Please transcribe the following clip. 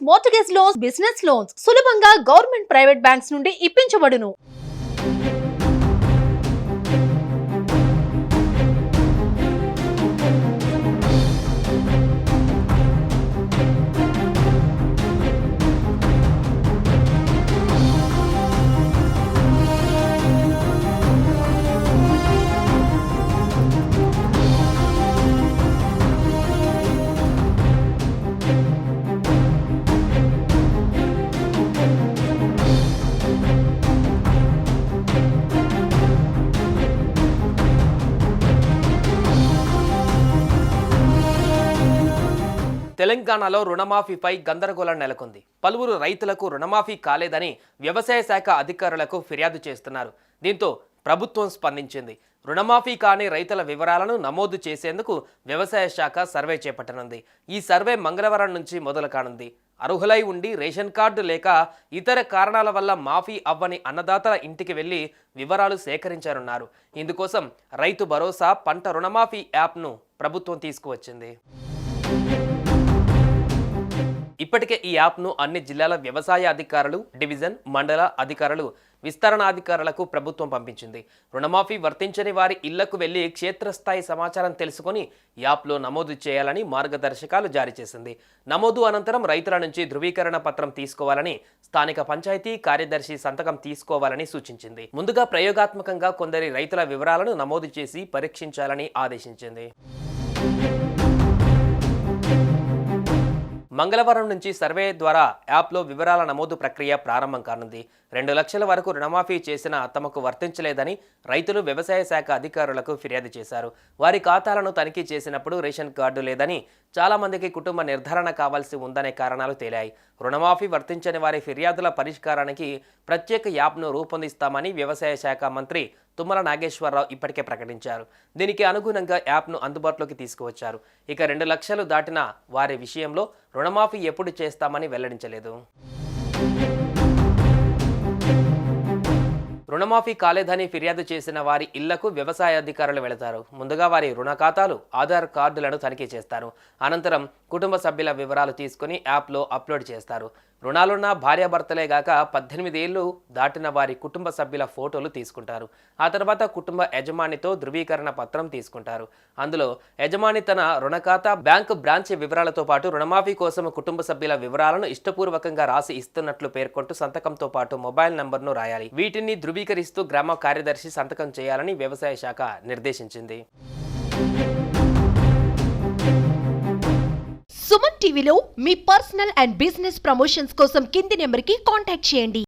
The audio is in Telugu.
మార్ట్గేజ్ లోన్స్, బిజినెస్ లోన్స్ సులభంగా గవర్నమెంట్, ప్రైవేట్ బ్యాంక్స్ నుండి ఇప్పించబడును. తెలంగాణలో రుణమాఫీపై గందరగోళం నెలకొంది. పలువురు రైతులకు రుణమాఫీ కాలేదని వ్యవసాయ శాఖ అధికారులకు ఫిర్యాదు చేస్తున్నారు. దీంతో ప్రభుత్వం స్పందించింది. రుణమాఫీ కాని రైతుల వివరాలను నమోదు చేసేందుకు వ్యవసాయ శాఖ సర్వే చేపట్టనుంది. ఈ సర్వే మంగళవారం నుంచి మొదలు కానుంది. అర్హులై ఉండి రేషన్ కార్డు లేక ఇతర కారణాల వల్ల మాఫీ అవ్వని అన్నదాతల ఇంటికి వెళ్లి వివరాలు సేకరించనున్నారు. ఇందుకోసం రైతు భరోసా పంట రుణమాఫీ యాప్ను ప్రభుత్వం తీసుకువచ్చింది. ఇప్పటికే ఈ యాప్ను అన్ని జిల్లాల వ్యవసాయ అధికారులు, డివిజన్, మండల అధికారులు, విస్తరణాధికారులకు ప్రభుత్వం పంపించింది. రుణమాఫీ వర్తించని వారి ఇళ్లకు వెళ్లి క్షేత్రస్థాయి సమాచారం తెలుసుకుని యాప్లో నమోదు చేయాలని మార్గదర్శకాలు జారీ చేసింది. నమోదు అనంతరం రైతుల నుంచి ధృవీకరణ పత్రం తీసుకోవాలని, స్థానిక పంచాయతీ కార్యదర్శి సంతకం తీసుకోవాలని సూచించింది. ముందుగా ప్రయోగాత్మకంగా కొందరి రైతుల వివరాలను నమోదు చేసి పరీక్షించాలని ఆదేశించింది. మంగళవారం నుంచి సర్వే ద్వారా యాప్లో వివరాల నమోదు ప్రక్రియ ప్రారంభం కానుంది. 2 లక్షల వరకు రుణమాఫీ చేసినా తమకు వర్తించలేదని రైతులు వ్యవసాయ శాఖ అధికారులకు ఫిర్యాదు చేశారు. వారి ఖాతాలను తనిఖీ చేసినప్పుడు రేషన్ కార్డు లేదని, చాలా మందికి కుటుంబ నిర్ధారణ కావాల్సి ఉందనే కారణాలు తేలాయి. రుణమాఫీ వర్తించని వారి ఫిర్యాదుల పరిష్కారానికి ప్రత్యేక యాప్ను రూపొందిస్తామని వ్యవసాయ శాఖ మంత్రి తుమ్మల నాగేశ్వరరావు ఇప్పటికే ప్రకటించారు. దీనికి అనుగుణంగా యాప్ను అందుబాటులోకి తీసుకువచ్చారు. ఇక 2 లక్షలు దాటిన వారి విషయంలో రుణమాఫీ ఎప్పుడు చేస్తామని వెల్లడించలేదు. రుణమాఫీ కాలేదని ఫిర్యాదు చేసిన వారి ఇళ్లకు వ్యవసాయ అధికారులు వెళతారు. ముందుగా వారి రుణ ఖాతాలు, ఆధార్ కార్డులను తనిఖీ చేస్తారు. అనంతరం కుటుంబ సభ్యుల వివరాలు తీసుకుని యాప్లో అప్లోడ్ చేస్తారు. రుణాలున్న భార్యాభర్తలే గాక 18 ఏళ్లు దాటిన వారి కుటుంబ సభ్యుల ఫోటోలు తీసుకుంటారు. ఆ తర్వాత కుటుంబ యజమానితో ధృవీకరణ పత్రం తీసుకుంటారు. అందులో యజమాని తన రుణ ఖాతా, బ్యాంకు బ్రాంచ్ వివరాలతో పాటు రుణమాఫీ కోసం కుటుంబ సభ్యుల వివరాలను ఇష్టపూర్వకంగా రాసి ఇస్తున్నట్లు పేర్కొంటూ సంతకంతో పాటు మొబైల్ నంబర్ను రాయాలి. వీటిని ధృవీకరిస్తూ గ్రామ కార్యదర్శి సంతకం చేయాలని వ్యవసాయ శాఖ నిర్దేశించింది. సుమన్ టీవీలో మీ పర్సనల్ అండ్ బిజినెస్ ప్రమోషన్స్ కోసం కింది నెంబర్కి కాంటాక్ట్ చేయండి.